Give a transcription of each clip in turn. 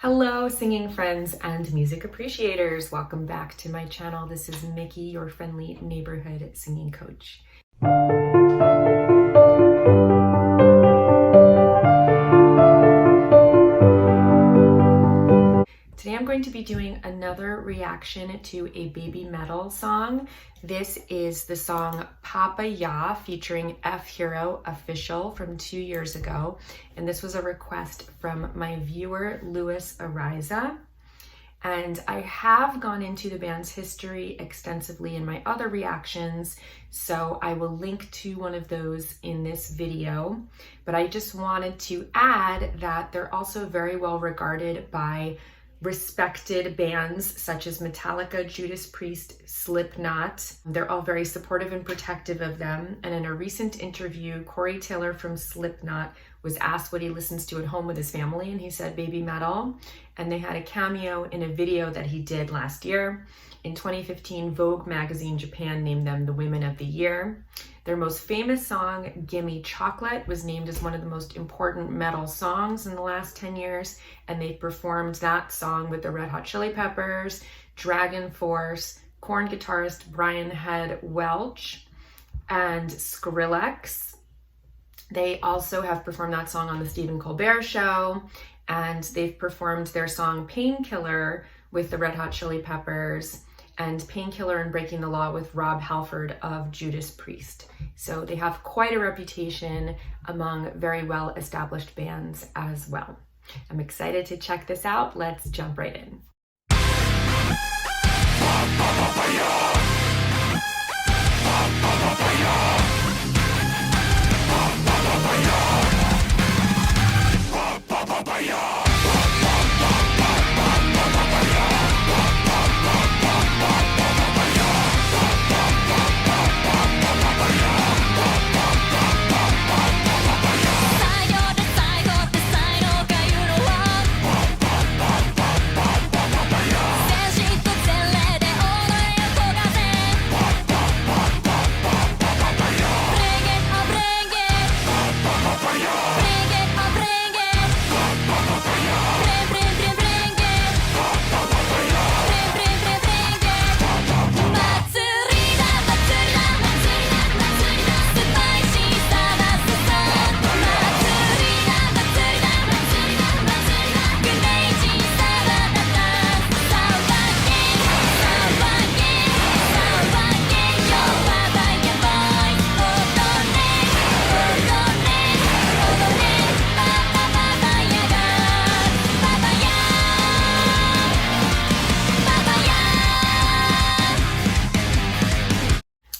Hello, singing friends and music appreciators. Welcome back to my channel. This is Mickey, your friendly neighborhood singing coach. Today I'm going to be doing another reaction to a BabyMetal song. This is the song Papa Ya featuring F Hero Official from 2 years ago. And this was a request from my viewer, Louis Ariza. And I have gone into the band's history extensively in my other reactions, so I will link to one of those in this video. But I just wanted to add that they're also very well regarded by respected bands such as Metallica, Judas Priest, Slipknot. They're all very supportive and protective of them. And in a recent interview, Corey Taylor from Slipknot was asked what he listens to at home with his family, and he said BabyMetal. And they had a cameo in a video that he did last year. In 2015, Vogue magazine Japan named them the Women of the Year. Their most famous song, Gimme Chocolate, was named as one of the most important metal songs in the last 10 years, and they performed that song with the Red Hot Chili Peppers, Dragon Force, Korn guitarist Brian Head Welch, and Skrillex. They also have performed that song on the Stephen Colbert Show, and they've performed their song Painkiller with the Red Hot Chili Peppers, and Painkiller and Breaking the Law with Rob Halford of Judas Priest. So they have quite a reputation among very well-established bands as well. I'm excited to check this out. Let's jump right in.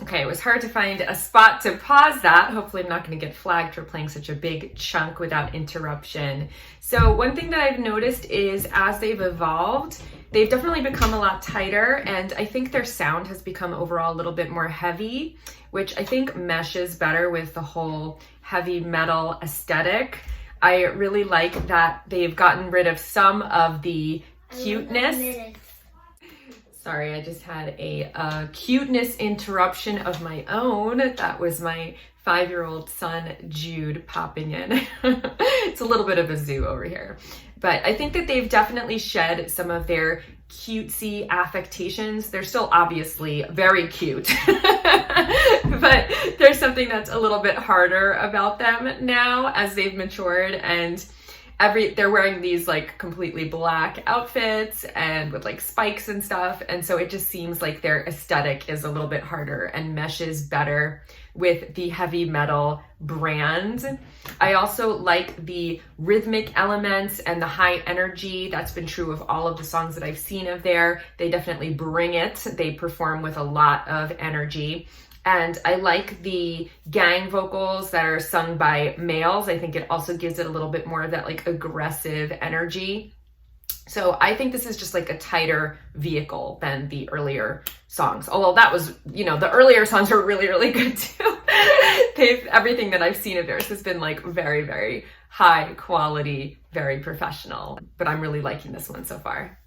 Okay, it was hard to find a spot to pause that. Hopefully I'm not going to get flagged for playing such a big chunk without interruption. So one thing that I've noticed is as they've evolved, they've definitely become a lot tighter, and I think their sound has become overall a little bit more heavy, which I think meshes better with the whole heavy metal aesthetic. I really like that they've gotten rid of some of the cuteness. Sorry, I just had a cuteness interruption of my own. That was my 5-year-old son, Jude, popping in. It's a little bit of a zoo over here. But I think that they've definitely shed some of their cutesy affectations. They're still obviously very cute, but there's something that's a little bit harder about them now as they've matured, and they're wearing these like completely black outfits and with like spikes and stuff, and so it just seems like their aesthetic is a little bit harder and meshes better with the heavy metal brand. I also like the rhythmic elements and the high energy. That's been true of all of the songs that I've seen of theirs. They definitely bring it. They perform with a lot of energy. And I like the gang vocals that are sung by males. I think it also gives it a little bit more of that like aggressive energy. So I think this is just like a tighter vehicle than the earlier songs. Although that was, the earlier songs were really, really good too. Everything that I've seen of theirs has been like very, very high quality, very professional. But I'm really liking this one so far.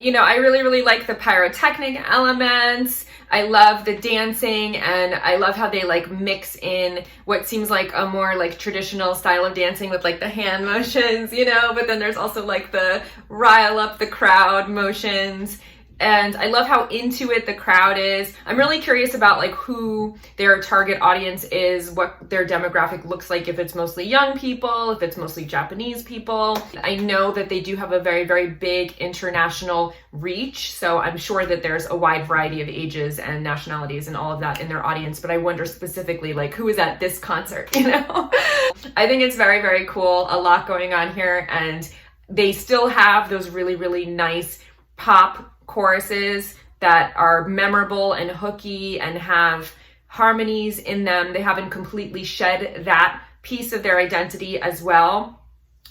You know, I really, really like the pyrotechnic elements. I love the dancing, and I love how they like mix in what seems like a more like traditional style of dancing with like the hand motions, you know, but then there's also like the rile up the crowd motions. And I love how into it the crowd is. I'm really curious about like who their target audience is, what their demographic looks like, if it's mostly young people, if it's mostly Japanese people. I know that they do have a very, very big international reach, so I'm sure that there's a wide variety of ages and nationalities and all of that in their audience, but I wonder specifically like who is at this concert, you know? I think it's very, very cool, a lot going on here, and they still have those really, really nice pop choruses that are memorable and hooky and have harmonies in them. They haven't completely shed that piece of their identity as well,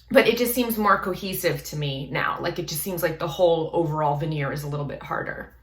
but it just seems more cohesive to me now. Like it just seems like the whole overall veneer is a little bit harder.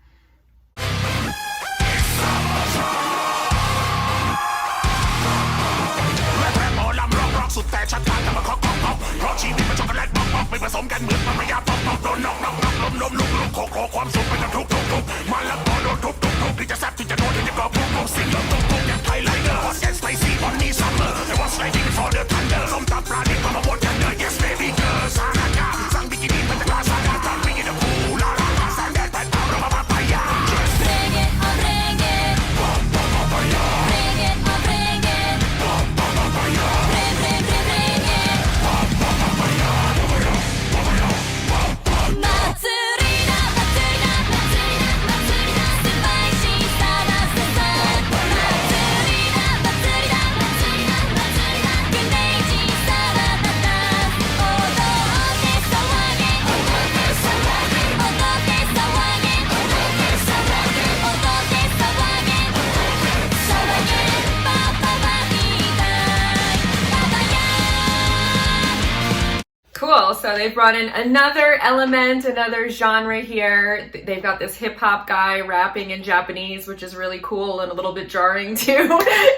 Cool, so they brought in another element, another genre here. They've got this hip hop guy rapping in Japanese, which is really cool and a little bit jarring too.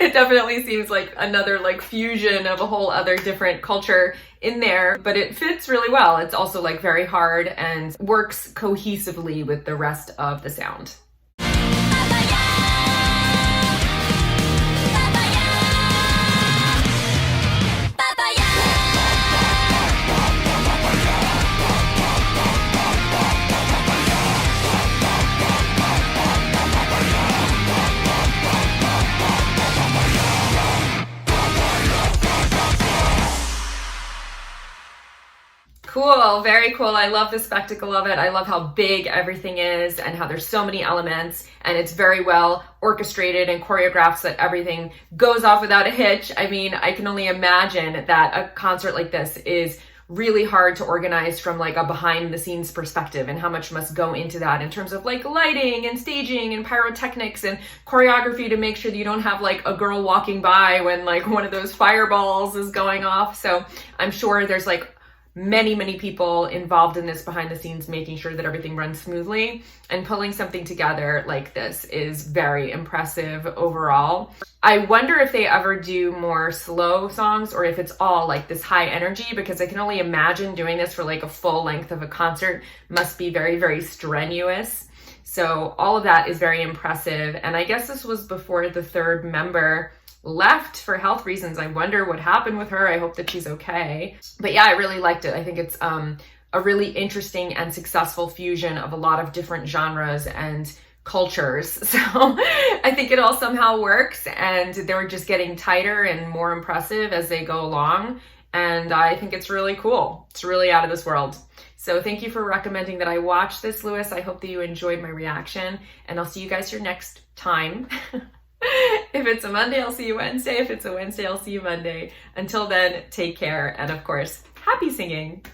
It definitely seems like another like fusion of a whole other different culture in there, but it fits really well. It's also like very hard and works cohesively with the rest of the sound. Cool, very cool. I love the spectacle of it. I love how big everything is and how there's so many elements, and it's very well orchestrated and choreographed so that everything goes off without a hitch. I mean, I can only imagine that a concert like this is really hard to organize from like a behind the scenes perspective, and how much must go into that in terms of like lighting and staging and pyrotechnics and choreography to make sure that you don't have like a girl walking by when like one of those fireballs is going off. So I'm sure there's like many people involved in this behind the scenes, making sure that everything runs smoothly, and pulling something together like this is very impressive overall. I wonder if they ever do more slow songs or if it's all like this high energy, because I can only imagine doing this for like a full length of a concert must be very, very strenuous. So all of that is very impressive. And I guess this was before the third member left for health reasons. I wonder what happened with her. I hope that she's okay. But yeah, I really liked it. I think it's a really interesting and successful fusion of a lot of different genres and cultures. So I think it all somehow works, and they're just getting tighter and more impressive as they go along. And I think it's really cool. It's really out of this world. So thank you for recommending that I watch this, Lewis. I hope that you enjoyed my reaction, and I'll see you guys here next time. If it's a Monday, I'll see you Wednesday. If it's a Wednesday, I'll see you Monday. Until then, take care. And of course, happy singing.